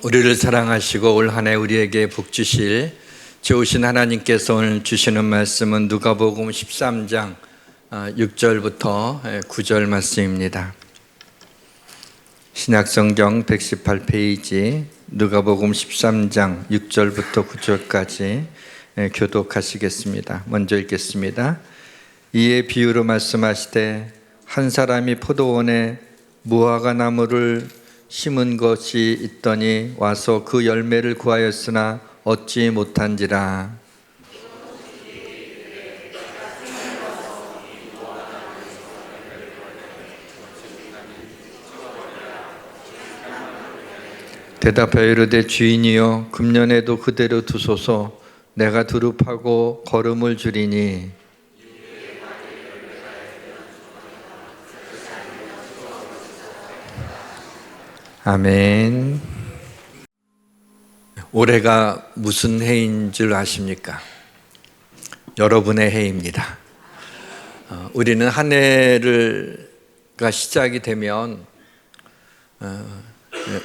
우리를 사랑하시고 올 한 해 우리에게 복 주실 좋으신 하나님께서 오늘 주시는 말씀은 누가복음 13장 6절부터 9절 말씀입니다. 신약성경 118페이지 누가복음 13장 6절부터 9절까지 교독하시겠습니다. 먼저 읽겠습니다. 이에 비유로 말씀하시되 한 사람이 포도원에 무화과 나무를 심은 것이 있더니 와서 그 열매를 구하였으나 얻지 못한지라. 대답하여 이르되 주인이여 금년에도 그대로 두소서. 내가 두릅하고 거름을 주리니. 아멘. 올해가 무슨 해인 줄 아십니까? 여러분의 해입니다. 우리는 한 해가 시작이 되면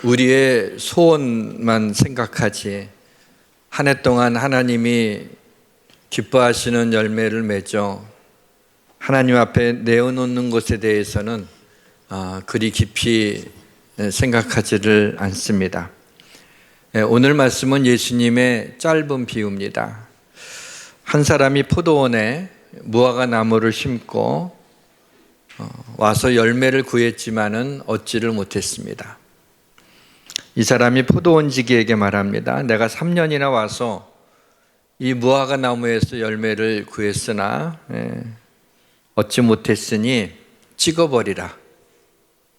우리의 소원만 생각하지 한 해 동안 하나님이 기뻐하시는 열매를 맺어 하나님 앞에 내어놓는 것에 대해서는 그리 깊이 생각하지를 않습니다. 오늘 말씀은 예수님의 짧은 비유입니다. 한 사람이 포도원에 무화과 나무를 심고 와서 열매를 구했지만은 얻지를 못했습니다. 이 사람이 포도원지기에게 말합니다. 내가 3년이나 와서 이 무화과 나무에서 열매를 구했으나 얻지 못했으니 찍어버리라.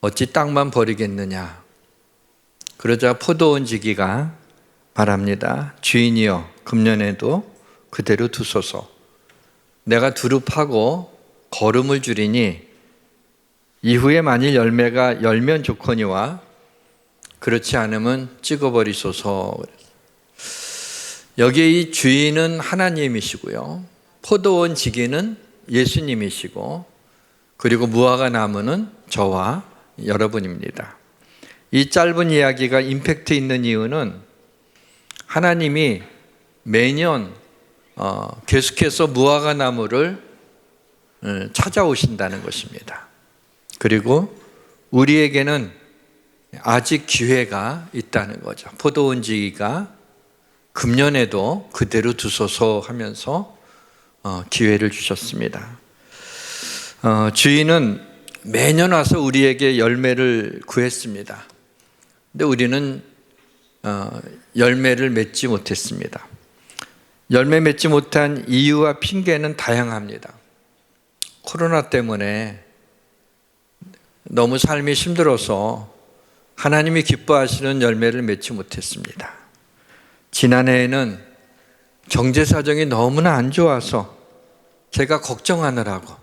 어찌 땅만 버리겠느냐. 그러자 포도원지기가 말합니다. 주인이여 금년에도 그대로 두소서. 내가 두릅하고 거름을 주리니 이후에 만일 열매가 열면 좋거니와 그렇지 않으면 찍어버리소서. 여기에 이 주인은 하나님이시고요, 포도원지기는 예수님이시고, 그리고 무화과 나무는 저와 여러분입니다. 이 짧은 이야기가 임팩트 있는 이유는 하나님이 매년 계속해서 무화과 나무를 찾아오신다는 것입니다. 그리고 우리에게는 아직 기회가 있다는 거죠. 포도원지기가 금년에도 그대로 두소서 하면서 기회를 주셨습니다. 주인은 매년 와서 우리에게 열매를 구했습니다. 근데 우리는 열매를 맺지 못했습니다. 열매 맺지 못한 이유와 핑계는 다양합니다. 코로나 때문에 너무 삶이 힘들어서 하나님이 기뻐하시는 열매를 맺지 못했습니다. 지난해에는 경제 사정이 너무나 안 좋아서 제가 걱정하느라고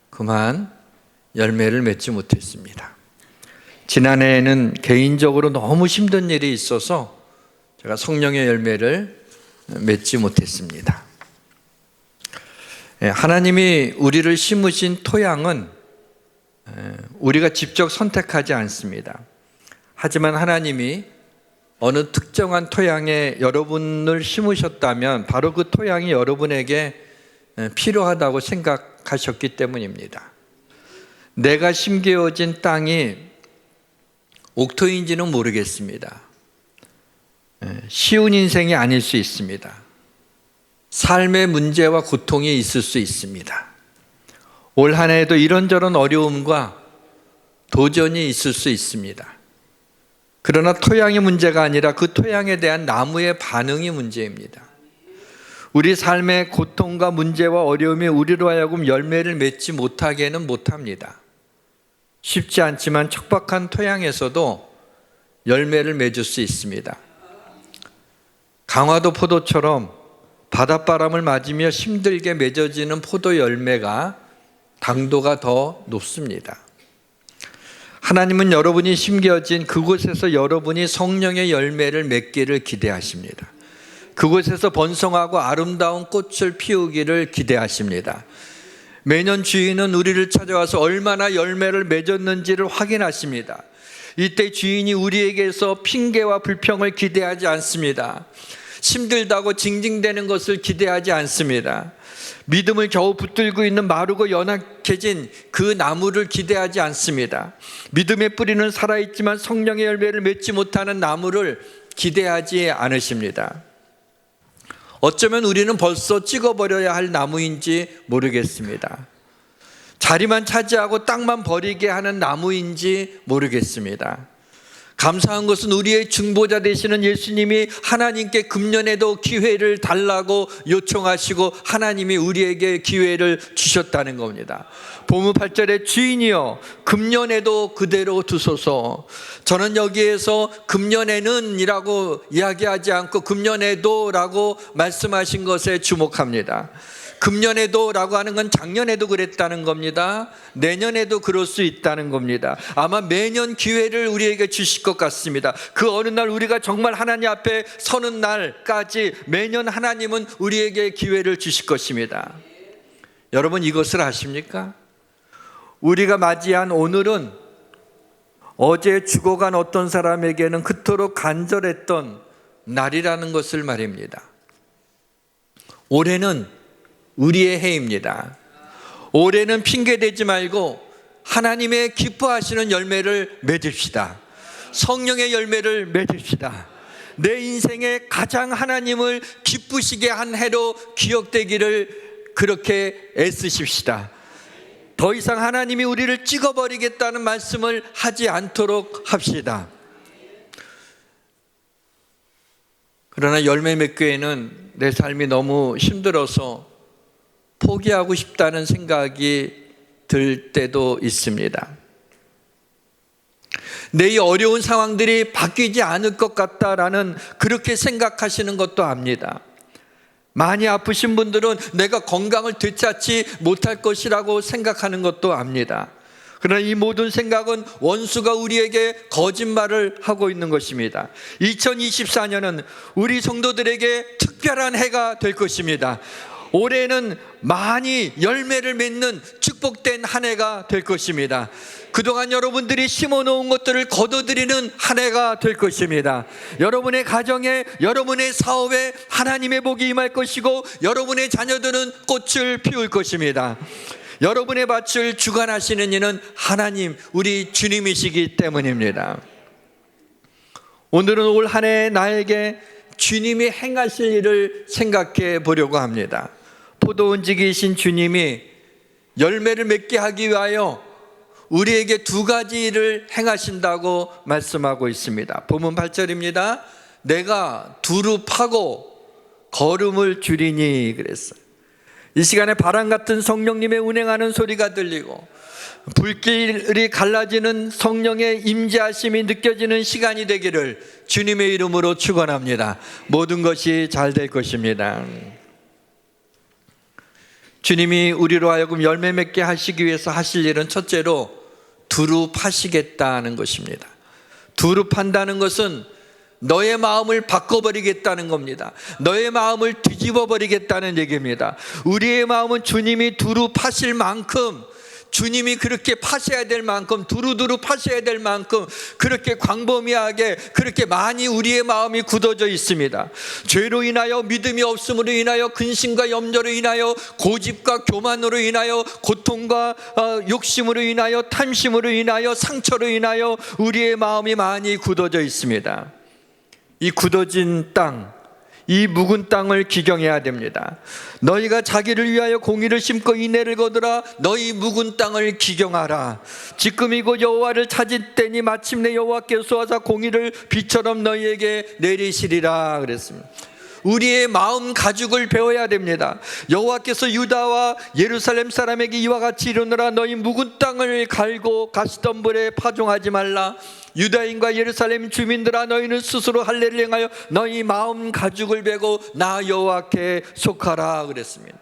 그만 열매를 맺지 못했습니다. 지난해에는 개인적으로 너무 힘든 일이 있어서 제가 성령의 열매를 맺지 못했습니다. 하나님이 우리를 심으신 토양은 우리가 직접 선택하지 않습니다. 하지만 하나님이 어느 특정한 토양에 여러분을 심으셨다면 바로 그 토양이 여러분에게 필요하다고 생각하셨기 때문입니다. 내가 심겨진 땅이 옥토인지는 모르겠습니다. 쉬운 인생이 아닐 수 있습니다. 삶의 문제와 고통이 있을 수 있습니다. 올 한 해에도 이런저런 어려움과 도전이 있을 수 있습니다. 그러나 토양이 문제가 아니라 그 토양에 대한 나무의 반응이 문제입니다. 우리 삶의 고통과 문제와 어려움이 우리로 하여금 열매를 맺지 못하게는 못합니다. 쉽지 않지만 척박한 토양에서도 열매를 맺을 수 있습니다. 강화도 포도처럼 바닷바람을 맞으며 힘들게 맺어지는 포도 열매가 당도가 더 높습니다. 하나님은 여러분이 심겨진 그곳에서 여러분이 성령의 열매를 맺기를 기대하십니다. 그곳에서 번성하고 아름다운 꽃을 피우기를 기대하십니다. 매년 주인은 우리를 찾아와서 얼마나 열매를 맺었는지를 확인하십니다. 이때 주인이 우리에게서 핑계와 불평을 기대하지 않습니다. 힘들다고 징징대는 것을 기대하지 않습니다. 믿음을 겨우 붙들고 있는 마르고 연약해진 그 나무를 기대하지 않습니다. 믿음의 뿌리는 살아있지만 성령의 열매를 맺지 못하는 나무를 기대하지 않으십니다. 어쩌면 우리는 벌써 찍어버려야 할 나무인지 모르겠습니다. 자리만 차지하고 땅만 버리게 하는 나무인지 모르겠습니다. 감사한 것은 우리의 중보자 되시는 예수님이 하나님께 금년에도 기회를 달라고 요청하시고 하나님이 우리에게 기회를 주셨다는 겁니다. 본문 8절에 주인이여 금년에도 그대로 두소서. 저는 여기에서 금년에는 이라고 이야기하지 않고 금년에도 라고 말씀하신 것에 주목합니다. 금년에도 라고 하는 건 작년에도 그랬다는 겁니다. 내년에도 그럴 수 있다는 겁니다. 아마 매년 기회를 우리에게 주실 것 같습니다. 그 어느 날 우리가 정말 하나님 앞에 서는 날까지 매년 하나님은 우리에게 기회를 주실 것입니다. 여러분 이것을 아십니까? 우리가 맞이한 오늘은 어제 죽어간 어떤 사람에게는 그토록 간절했던 날이라는 것을 말입니다. 올해는 우리의 해입니다. 올해는 핑계대지 말고 하나님의 기뻐하시는 열매를 맺읍시다. 성령의 열매를 맺읍시다. 내 인생에 가장 하나님을 기쁘시게 한 해로 기억되기를 그렇게 애쓰십시다. 더 이상 하나님이 우리를 찍어버리겠다는 말씀을 하지 않도록 합시다. 그러나 열매 맺기에는 내 삶이 너무 힘들어서 포기하고 싶다는 생각이 들 때도 있습니다. 내 이 어려운 상황들이 바뀌지 않을 것 같다라는 그렇게 생각하시는 것도 압니다. 많이 아프신 분들은 내가 건강을 되찾지 못할 것이라고 생각하는 것도 압니다. 그러나 이 모든 생각은 원수가 우리에게 거짓말을 하고 있는 것입니다. 2024년은 우리 성도들에게 특별한 해가 될 것입니다. 올해는 많이 열매를 맺는 축복된 한 해가 될 것입니다. 그동안 여러분들이 심어놓은 것들을 거둬들이는 한 해가 될 것입니다. 여러분의 가정에, 여러분의 사업에 하나님의 복이 임할 것이고 여러분의 자녀들은 꽃을 피울 것입니다. 여러분의 밭을 주관하시는 이는 하나님, 우리 주님이시기 때문입니다. 오늘은 올 한 해 나에게 주님이 행하실 일을 생각해 보려고 합니다. 포도원지기이신 주님이 열매를 맺게 하기 위하여 우리에게 두 가지 일을 행하신다고 말씀하고 있습니다. 본문 8절입니다. 내가 두루 파고 거름을 줄이니 그랬어요. 이 시간에 바람 같은 성령님의 운행하는 소리가 들리고 불길이 갈라지는 성령의 임재하심이 느껴지는 시간이 되기를 주님의 이름으로 축원합니다. 모든 것이 잘 될 것입니다. 주님이 우리로 하여금 열매 맺게 하시기 위해서 하실 일은 첫째로 두루 파시겠다는 것입니다. 두루 판다는 것은 너의 마음을 바꿔버리겠다는 겁니다. 너의 마음을 뒤집어 버리겠다는 얘기입니다. 우리의 마음은 주님이 두루 파실 만큼, 주님이 그렇게 파셔야 될 만큼, 두루두루 파셔야 될 만큼 그렇게 광범위하게 그렇게 많이 우리의 마음이 굳어져 있습니다. 죄로 인하여, 믿음이 없음으로 인하여, 근심과 염려로 인하여, 고집과 교만으로 인하여, 고통과 욕심으로 인하여, 탐심으로 인하여, 상처로 인하여 우리의 마음이 많이 굳어져 있습니다. 이 굳어진 땅, 이 묵은 땅을 기경해야 됩니다. 너희가 자기를 위하여 공의를 심고 인애를 거두라. 너희 묵은 땅을 기경하라. 지금 이곳 여호와를 찾을 때니 마침내 여호와께서 와서 공의를 비처럼 너희에게 내리시리라 그랬습니다. 우리의 마음 가죽을 배워야 됩니다. 여호와께서 유다와 예루살렘 사람에게 이와 같이 이르노라. 너희 묵은 땅을 갈고 가시덤불에 파종하지 말라. 유다인과 예루살렘 주민들아, 너희는 스스로 할례를 행하여 너희 마음 가죽을 베고 나 여호와께 속하라 그랬습니다.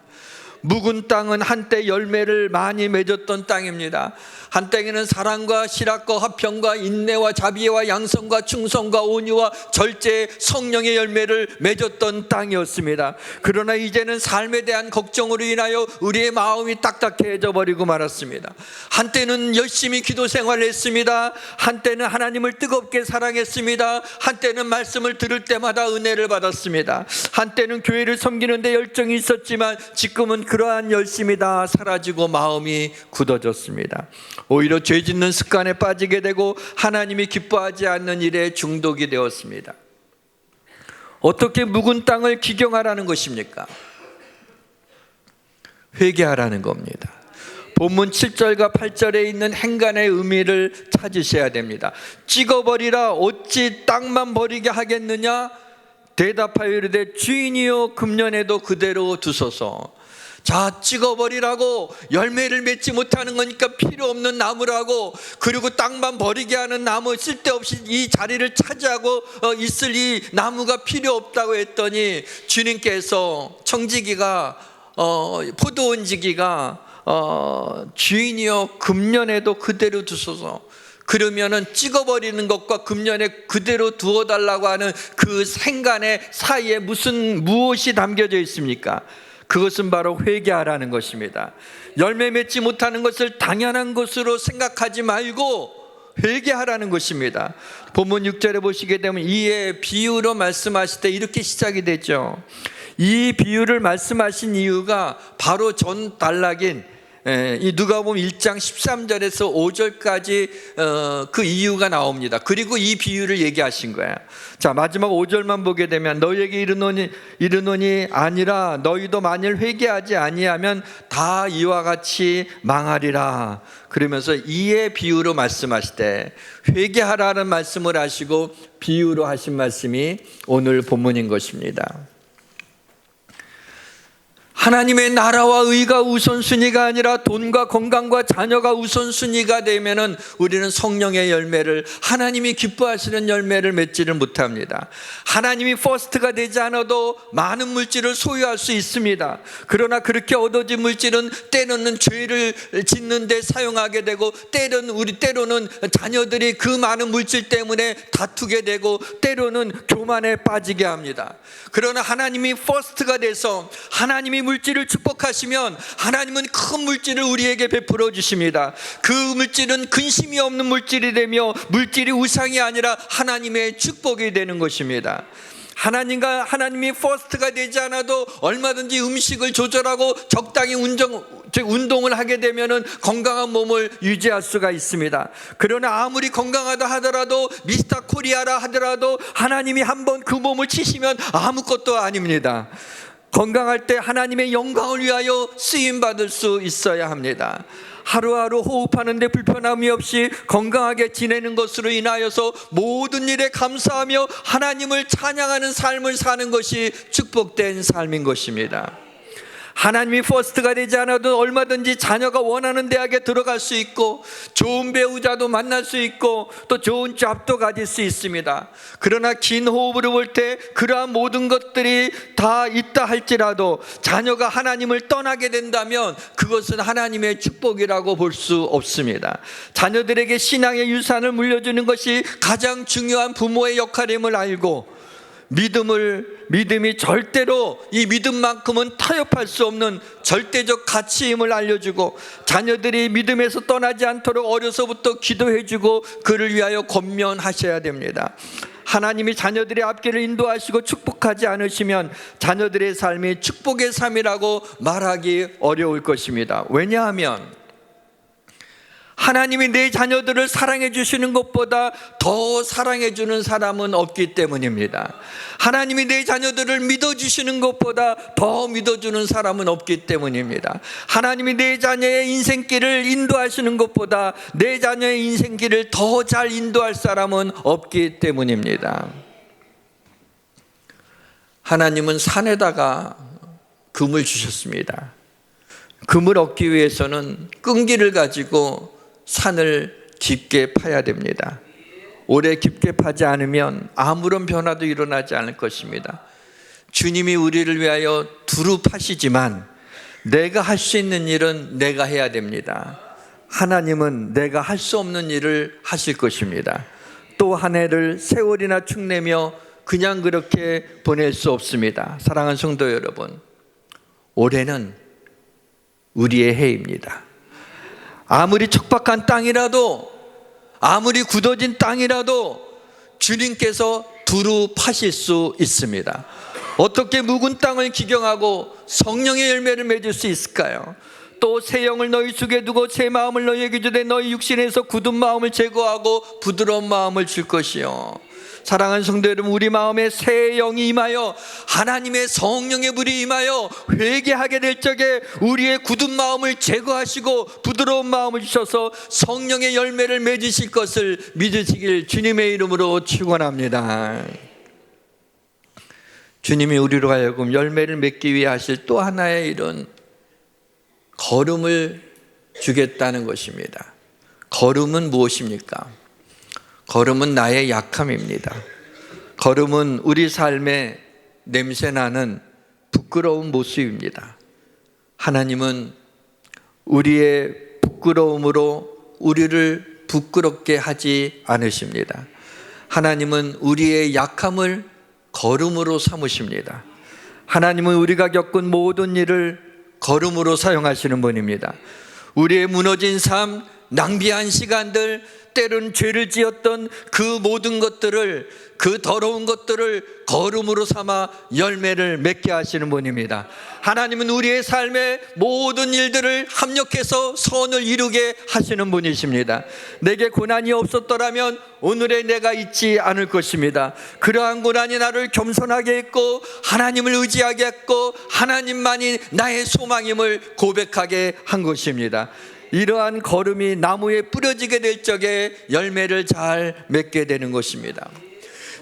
묵은 땅은 한때 열매를 많이 맺었던 땅입니다. 한때에는 사랑과 실학과 화평과 인내와 자비와 양성과 충성과 온유와 절제, 성령의 열매를 맺었던 땅이었습니다. 그러나 이제는 삶에 대한 걱정으로 인하여 우리의 마음이 딱딱해져 버리고 말았습니다. 한때는 열심히 기도 생활을 했습니다. 한때는 하나님을 뜨겁게 사랑했습니다. 한때는 말씀을 들을 때마다 은혜를 받았습니다. 한때는 교회를 섬기는 데 열정이 있었지만 지금은 그러한 열심이 다 사라지고 마음이 굳어졌습니다. 오히려 죄 짓는 습관에 빠지게 되고 하나님이 기뻐하지 않는 일에 중독이 되었습니다. 어떻게 묵은 땅을 기경하라는 것입니까? 회개하라는 겁니다. 본문 7절과 8절에 있는 행간의 의미를 찾으셔야 됩니다. 찍어버리라 어찌 땅만 버리게 하겠느냐? 대답하여 이르되 주인이여 금년에도 그대로 두소서. 자, 찍어버리라고, 열매를 맺지 못하는 거니까 필요 없는 나무라고, 그리고 땅만 버리게 하는 나무, 쓸데없이 이 자리를 차지하고 있을 이 나무가 필요 없다고 했더니 주님께서 청지기가 포도원지기가 주인이여 금년에도 그대로 두소서. 그러면은 찍어버리는 것과 금년에 그대로 두어달라고 하는 그 생간의 사이에 무엇이 담겨져 있습니까? 그것은 바로 회개하라는 것입니다. 열매 맺지 못하는 것을 당연한 것으로 생각하지 말고 회개하라는 것입니다. 본문 6절에 보시게 되면 이에 비유로 말씀하실 때 이렇게 시작이 되죠. 이 비유를 말씀하신 이유가 바로 전 단락인 이 누가복음 1장 13절에서 5절까지 그 이유가 나옵니다. 그리고 이 비유를 얘기하신 거예요. 자, 마지막 5절만 보게 되면 너희에게 이르노니 아니라 너희도 만일 회개하지 아니하면 다 이와 같이 망하리라. 그러면서 이의 비유로 말씀하실 때 회개하라는 말씀을 하시고 비유로 하신 말씀이 오늘 본문인 것입니다. 하나님의 나라와 의가 우선순위가 아니라 돈과 건강과 자녀가 우선순위가 되면은 우리는 성령의 열매를, 하나님이 기뻐하시는 열매를 맺지를 못합니다. 하나님이 퍼스트가 되지 않아도 많은 물질을 소유할 수 있습니다. 그러나 그렇게 얻어진 물질은 때로는 죄를 짓는 데 사용하게 되고, 때로는 자녀들이 그 많은 물질 때문에 다투게 되고, 때로는 교만에 빠지게 합니다. 그러나 하나님이 퍼스트가 돼서 하나님이 물질을 축복하시면 하나님은 큰 물질을 우리에게 베풀어 주십니다. 그 물질은 근심이 없는 물질이 되며 물질이 우상이 아니라 하나님의 축복이 되는 것입니다. 하나님이 퍼스트가 되지 않아도 얼마든지 음식을 조절하고 적당히 운동을 하게 되면 건강한 몸을 유지할 수가 있습니다. 그러나 아무리 건강하다 하더라도, 미스터 코리아라 하더라도 하나님이 한번 그 몸을 치시면 아무것도 아닙니다. 건강할 때 하나님의 영광을 위하여 쓰임받을 수 있어야 합니다. 하루하루 호흡하는 데 불편함이 없이 건강하게 지내는 것으로 인하여서 모든 일에 감사하며 하나님을 찬양하는 삶을 사는 것이 축복된 삶인 것입니다. 하나님이 퍼스트가 되지 않아도 얼마든지 자녀가 원하는 대학에 들어갈 수 있고, 좋은 배우자도 만날 수 있고, 또 좋은 잡도 가질 수 있습니다. 그러나 긴 호흡으로 볼 때 그러한 모든 것들이 다 있다 할지라도 자녀가 하나님을 떠나게 된다면 그것은 하나님의 축복이라고 볼 수 없습니다. 자녀들에게 신앙의 유산을 물려주는 것이 가장 중요한 부모의 역할임을 알고, 믿음이 절대로 이 믿음만큼은 타협할 수 없는 절대적 가치임을 알려주고, 자녀들이 믿음에서 떠나지 않도록 어려서부터 기도해주고 그를 위하여 권면하셔야 됩니다. 하나님이 자녀들의 앞길을 인도하시고 축복하지 않으시면 자녀들의 삶이 축복의 삶이라고 말하기 어려울 것입니다. 왜냐하면 하나님이 내 자녀들을 사랑해 주시는 것보다 더 사랑해 주는 사람은 없기 때문입니다. 하나님이 내 자녀들을 믿어주시는 것보다 더 믿어주는 사람은 없기 때문입니다. 하나님이 내 자녀의 인생길을 인도하시는 것보다 내 자녀의 인생길을 더 잘 인도할 사람은 없기 때문입니다. 하나님은 산에다가 금을 주셨습니다. 금을 얻기 위해서는 끈기를 가지고 산을 깊게 파야 됩니다. 오래 깊게 파지 않으면 아무런 변화도 일어나지 않을 것입니다. 주님이 우리를 위하여 두루 파시지만 내가 할 수 있는 일은 내가 해야 됩니다. 하나님은 내가 할 수 없는 일을 하실 것입니다. 또 한 해를 세월이나 축내며 그냥 그렇게 보낼 수 없습니다. 사랑하는 성도 여러분, 올해는 우리의 해입니다. 아무리 척박한 땅이라도, 아무리 굳어진 땅이라도 주님께서 두루 파실 수 있습니다. 어떻게 묵은 땅을 기경하고 성령의 열매를 맺을 수 있을까요? 또 새 영을 너희 속에 두고 새 마음을 너희에게 주되 너희 육신에서 굳은 마음을 제거하고 부드러운 마음을 줄 것이요. 사랑하는 성도 여러분, 우리 마음에 새 영이 임하여 하나님의 성령의 불이 임하여 회개하게 될 적에 우리의 굳은 마음을 제거하시고 부드러운 마음을 주셔서 성령의 열매를 맺으실 것을 믿으시길 주님의 이름으로 축원합니다. 주님이 우리로 하여금 열매를 맺기 위해 하실 또 하나의 일은 걸음을 주겠다는 것입니다. 걸음은 무엇입니까? 걸음은 나의 약함입니다. 걸음은 우리 삶에 냄새나는 부끄러운 모습입니다. 하나님은 우리의 부끄러움으로 우리를 부끄럽게 하지 않으십니다. 하나님은 우리의 약함을 걸음으로 삼으십니다. 하나님은 우리가 겪은 모든 일을 걸음으로 사용하시는 분입니다. 우리의 무너진 삶, 낭비한 시간들, 때론 죄를 지었던 그 모든 것들을, 그 더러운 것들을 걸음으로 삼아 열매를 맺게 하시는 분입니다. 하나님은 우리의 삶의 모든 일들을 합력해서 선을 이루게 하시는 분이십니다. 내게 고난이 없었더라면 오늘의 내가 있지 않을 것입니다. 그러한 고난이 나를 겸손하게 했고 하나님을 의지하게 했고 하나님만이 나의 소망임을 고백하게 한 것입니다. 이러한 걸음이 나무에 뿌려지게 될 적에 열매를 잘 맺게 되는 것입니다.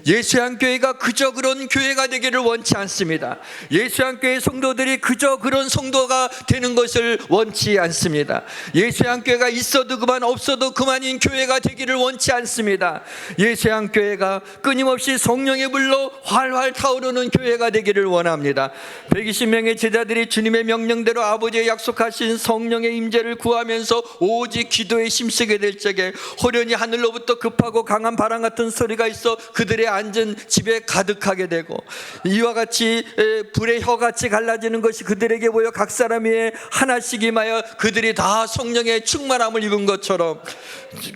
예수양교회가 그저 그런 교회가 되기를 원치 않습니다. 예수양교회 성도들이 그저 그런 성도가 되는 것을 원치 않습니다. 예수양교회가 있어도 그만 없어도 그만인 교회가 되기를 원치 않습니다. 예수양교회가 끊임없이 성령의 불로 활활 타오르는 교회가 되기를 원합니다. 120명의 제자들이 주님의 명령대로 아버지의 약속하신 성령의 임재를 구하면서 오직 기도에 힘쓰게 될 적에 호련히 하늘로부터 급하고 강한 바람 같은 소리가 있어 그들의 앉은 집에 가득하게 되고 이와 같이 불의 혀같이 갈라지는 것이 그들에게 보여 각 사람 위에 하나씩 임하여 그들이 다 성령의 충만함을 입은 것처럼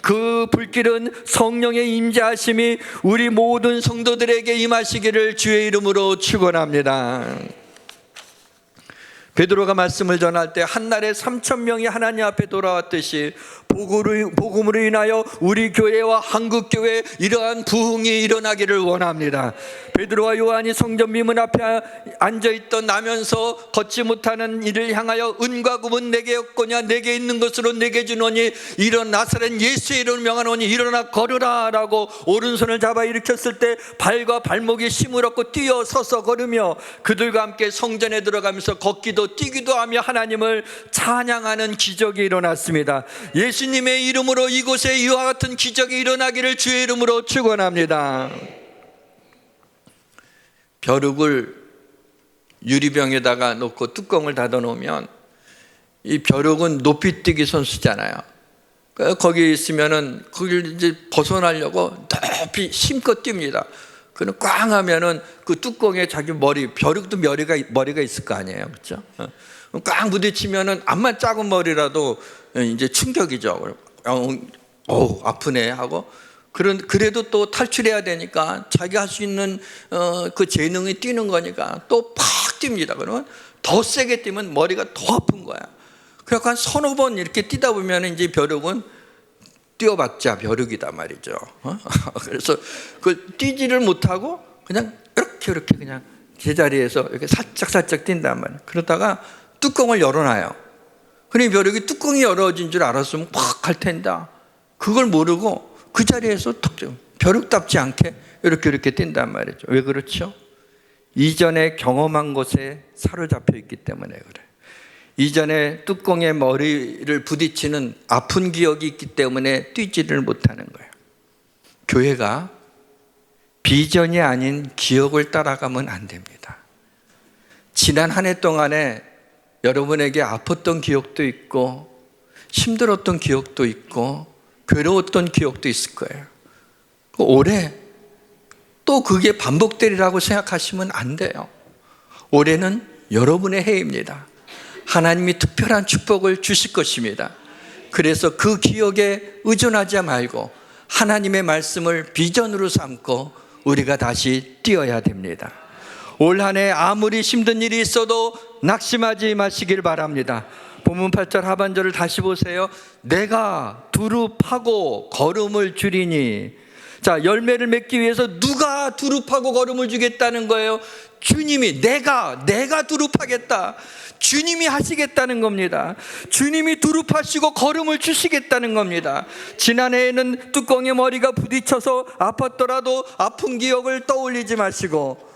그 불길은 성령의 임재하심이 우리 모든 성도들에게 임하시기를 주의 이름으로 축원합니다. 베드로가 말씀을 전할 때 한날에 3,000명이 하나님 앞에 돌아왔듯이 복음으로 인하여 우리 교회와 한국교회에 이러한 부흥이 일어나기를 원합니다. 베드로와 요한이 성전 미문 앞에 앉아있던 나면서 걷지 못하는 이를 향하여 은과 금은 내게 없거냐 내게 있는 것으로 내게 주노니 이런 나사렛 예수의 이름을 명하노니 일어나 걸으라 라고 오른손을 잡아 일으켰을 때 발과 발목에 힘을 얻고 뛰어 서서 걸으며 그들과 함께 성전에 들어가면서 걷기도 뛰기도 하며 하나님을 찬양하는 기적이 일어났습니다. 예수님의 이름으로 이곳에 이와 같은 기적이 일어나기를 주의 이름으로 축원합니다. 벼룩을 유리병에다가 놓고 뚜껑을 닫아 놓으면 이 벼룩은 높이뛰기 선수잖아요. 거기 있으면은 거기를 이제 벗어나려고 높이 힘껏 뜁니다. 그는 꽝 하면은 그 뚜껑에 자기 머리, 벼룩도 머리가 있을 거 아니에요. 그렇죠? 꽝 부딪히면은 암만 작은 머리라도 이제 충격이죠. 아프네 하고 그래도 또 탈출해야 되니까 자기 할 수 있는 그 재능이 뛰는 거니까 또 팍 뜁니다. 그러면 더 세게 뛰면 머리가 더 아픈 거야. 그래서 한 서너 번 이렇게 뛰다 보면 이제 벼룩은 뛰어봤자 벼룩이다 말이죠. 그래서 그 뛰지를 못하고 그냥 이렇게 그냥 제자리에서 이렇게 살짝 뛴단 말이에요. 그러다가 뚜껑을 열어놔요. 그러니 벼룩이 뚜껑이 열어진 줄 알았으면 팍 갈 텐데 그걸 모르고 그 자리에서 벼룩답지 않게 이렇게 뛴단 말이죠. 왜 그렇죠? 이전에 경험한 것에 사로잡혀 있기 때문에 그래요. 이전에 뚜껑에 머리를 부딪히는 아픈 기억이 있기 때문에 뛰지를 못하는 거예요. 교회가 비전이 아닌 기억을 따라가면 안 됩니다. 지난 한 해 동안에 여러분에게 아팠던 기억도 있고 힘들었던 기억도 있고 괴로웠던 기억도 있을 거예요. 올해 또 그게 반복되리라고 생각하시면 안 돼요. 올해는 여러분의 해입니다. 하나님이 특별한 축복을 주실 것입니다. 그래서 그 기억에 의존하지 말고 하나님의 말씀을 비전으로 삼고 우리가 다시 뛰어야 됩니다. 올 한 해 아무리 힘든 일이 있어도 낙심하지 마시길 바랍니다. 본문 8절 하반절을 다시 보세요. 내가 두릅하고 거름을 주리니. 자, 열매를 맺기 위해서 누가 두릅하고 거름을 주겠다는 거예요? 주님이. 내가 두릅하겠다. 주님이 하시겠다는 겁니다. 주님이 두릅하시고 거름을 주시겠다는 겁니다. 지난해에는 뚜껑에 머리가 부딪혀서 아팠더라도 아픈 기억을 떠올리지 마시고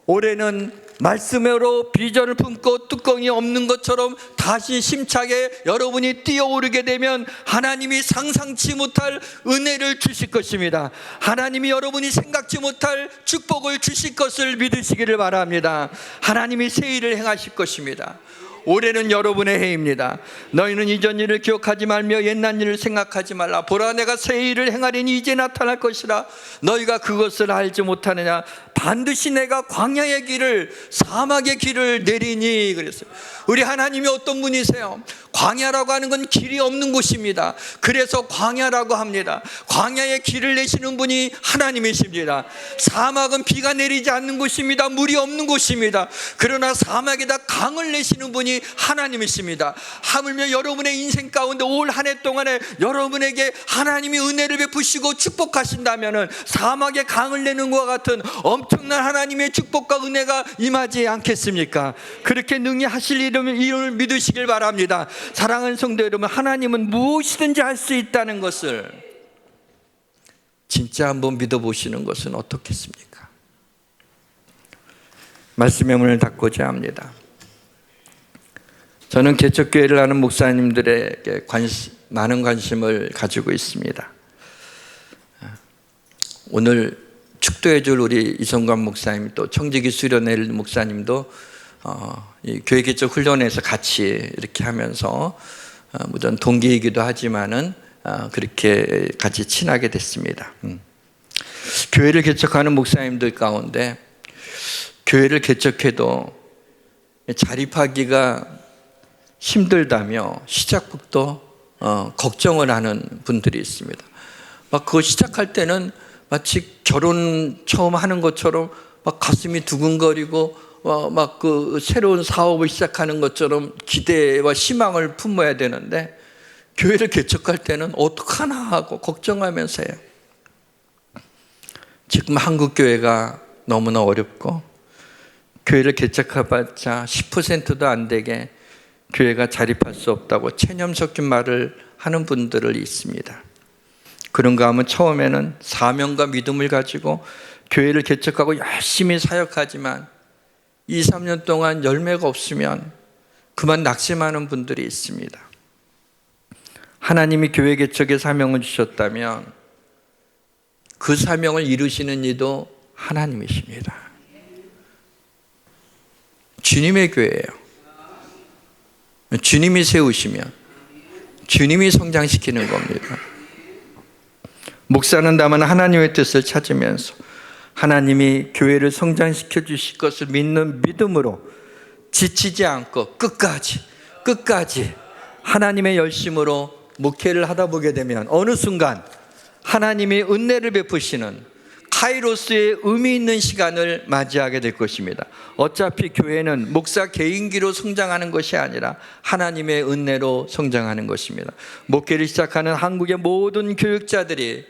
올해는 말씀으로 비전을 품고 뚜껑이 없는 것처럼 다시 힘차게 여러분이 뛰어오르게 되면 하나님이 상상치 못할 은혜를 주실 것입니다. 하나님이 여러분이 생각지 못할 축복을 주실 것을 믿으시기를 바랍니다. 하나님이 새 일을 행하실 것입니다. 올해는 여러분의 해입니다. 너희는 이전 일을 기억하지 말며 옛날 일을 생각하지 말라. 보라, 내가 새 일을 행하리니 이제 나타날 것이라. 너희가 그것을 알지 못하느냐. 반드시 내가 광야의 길을, 사막의 길을 내리니. 그랬어요. 우리 하나님이 어떤 분이세요? 광야라고 하는 건 길이 없는 곳입니다. 그래서 광야라고 합니다. 광야의 길을 내시는 분이 하나님이십니다. 사막은 비가 내리지 않는 곳입니다. 물이 없는 곳입니다. 그러나 사막에다 강을 내시는 분이 하나님이십니다. 하물며 여러분의 인생 가운데 올 한 해 동안에 여러분에게 하나님이 은혜를 베푸시고 축복하신다면 사막에 강을 내는 것과 같은 엄청난 하나님의 축복과 은혜가 임하지 않겠습니까? 그렇게 능히 하실 일을 믿으시길 바랍니다. 사랑하는 성도 여러분, 하나님은 무엇이든지 할 수 있다는 것을 진짜 한번 믿어보시는 것은 어떻겠습니까? 말씀의 문을 닫고자 합니다. 저는 개척교회를 하는 목사님들에게 많은 관심을 가지고 있습니다. 오늘 축도해 줄 우리 이성관 목사님, 또 청지기 수련회 목사님도 이 교회 개척 훈련에서 같이 이렇게 하면서 물론 동기이기도 하지만은 그렇게 같이 친하게 됐습니다. 교회를 개척하는 목사님들 가운데 교회를 개척해도 자립하기가 힘들다며 시작부터 걱정을 하는 분들이 있습니다. 막 그거 시작할 때는 마치 결혼 처음 하는 것처럼 막 가슴이 두근거리고 막 그 새로운 사업을 시작하는 것처럼 기대와 희망을 품어야 되는데 교회를 개척할 때는 어떡하나 하고 걱정하면서 해요. 지금 한국 교회가 너무나 어렵고 교회를 개척해봤자 10%도 안 되게 교회가 자립할 수 없다고 체념 섞인 말을 하는 분들이 있습니다. 그런가 하면 처음에는 사명과 믿음을 가지고 교회를 개척하고 열심히 사역하지만 2, 3년 동안 열매가 없으면 그만 낙심하는 분들이 있습니다. 하나님이 교회 개척의 사명을 주셨다면 그 사명을 이루시는 이도 하나님이십니다. 주님의 교회예요. 주님이 세우시면 주님이 성장시키는 겁니다. 목사는 다만 하나님의 뜻을 찾으면서 하나님이 교회를 성장시켜 주실 것을 믿는 믿음으로 지치지 않고 끝까지 하나님의 열심으로 목회를 하다 보게 되면 어느 순간 하나님이 은혜를 베푸시는 카이로스의 의미 있는 시간을 맞이하게 될 것입니다. 어차피 교회는 목사 개인기로 성장하는 것이 아니라 하나님의 은혜로 성장하는 것입니다. 목회를 시작하는 한국의 모든 교육자들이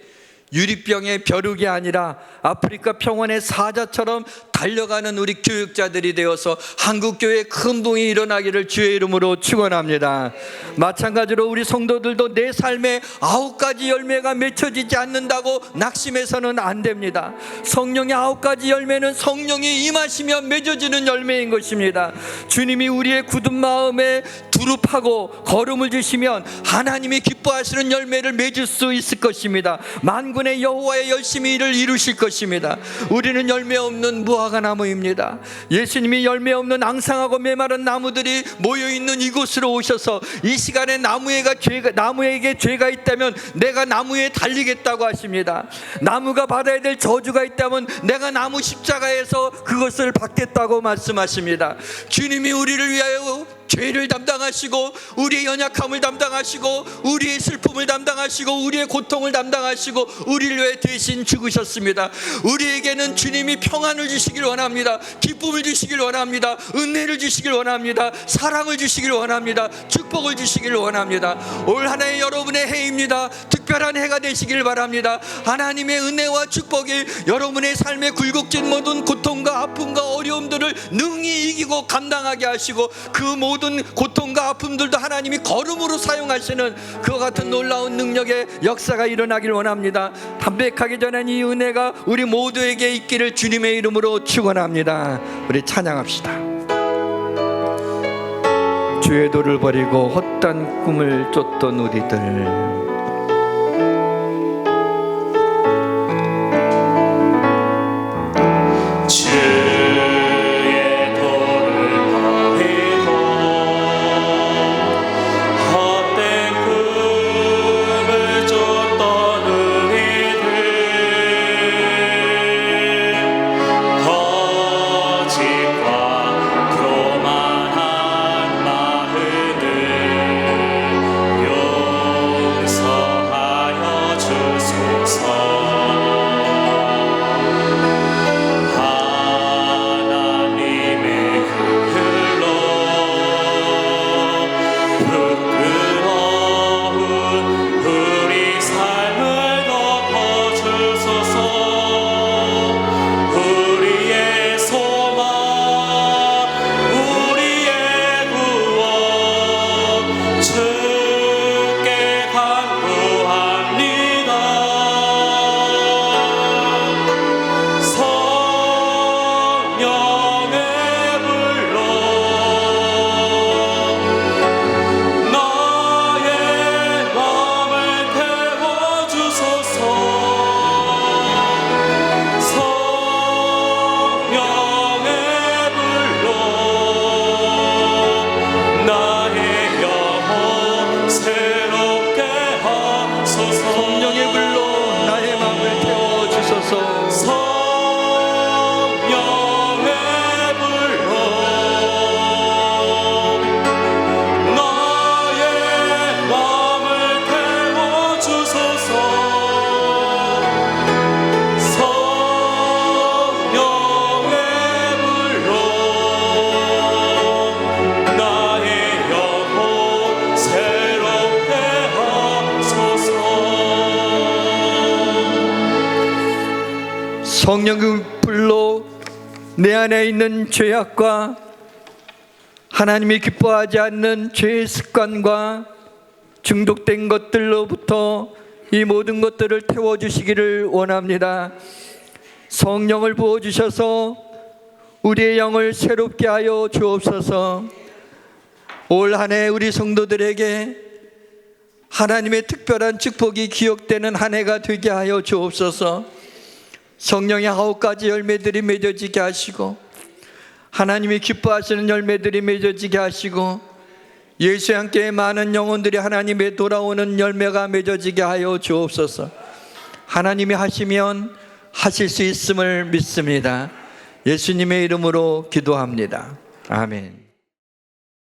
유리병의 벼룩이 아니라 아프리카 평원의 사자처럼 달려가는 우리 교육자들이 되어서 한국교회에 큰 부흥이 일어나기를 주의 이름으로 축원합니다. 마찬가지로 우리 성도들도 내 삶에 9가지 열매가 맺혀지지 않는다고 낙심해서는 안 됩니다. 성령의 9가지 열매는 성령이 임하시면 맺어지는 열매인 것입니다. 주님이 우리의 굳은 마음에 두릅하고 거름을 주시면 하나님이 기뻐하시는 열매를 맺을 수 있을 것입니다. 만군의 여호와의 열심히 일을 이루실 것입니다. 우리는 열매 없는 무화과 나무입니다. 예수님이 열매 없는 앙상하고 메마른 나무들이 모여있는 이곳으로 오셔서 이 시간에 나무에게 죄가 있다면 내가 나무에 달리겠다고 하십니다. 나무가 받아야 될 저주가 있다면 내가 나무 십자가에서 그것을 받겠다고 말씀하십니다. 주님이 우리를 위하여 죄를 담당하시고 우리의 연약함을 담당하시고 우리의 슬픔을 담당하시고 우리의 고통을 담당하시고 우리를 위해 대신 죽으셨습니다. 우리에게는 주님이 평안을 주시길 원합니다. 기쁨을 주시길 원합니다. 은혜를 주시길 원합니다. 사랑을 주시길 원합니다. 축복을 주시길 원합니다. 올 한 해 여러분의 해입니다. 특별한 해가 되시길 바랍니다. 하나님의 은혜와 축복이 여러분의 삶의 굴곡진 모든 고통과 아픔과 어려움들을 능히 이기고 감당하게 하시고 그 모든 고통과 아픔들도 하나님이 걸음으로 사용하시는 그와 같은 놀라운 능력의 역사가 일어나길 원합니다. 담백하기 전에 이 은혜가 우리 모두에게 있기를 주님의 이름으로 축원합니다. 우리 찬양합시다. 주의 도를 버리고 헛된 꿈을 쫓던 우리들, 성령의 불로 내 안에 있는 죄악과 하나님이 기뻐하지 않는 죄의 습관과 중독된 것들로부터 이 모든 것들을 태워주시기를 원합니다. 성령을 부어주셔서 우리의 영을 새롭게 하여 주옵소서. 올 한 해 우리 성도들에게 하나님의 특별한 축복이 기억되는 한 해가 되게 하여 주옵소서. 성령의 9가지 열매들이 맺어지게 하시고 하나님이 기뻐하시는 열매들이 맺어지게 하시고 예수와 함께 많은 영혼들이 하나님에 돌아오는 열매가 맺어지게 하여 주옵소서. 하나님이 하시면 하실 수 있음을 믿습니다. 예수님의 이름으로 기도합니다. 아멘.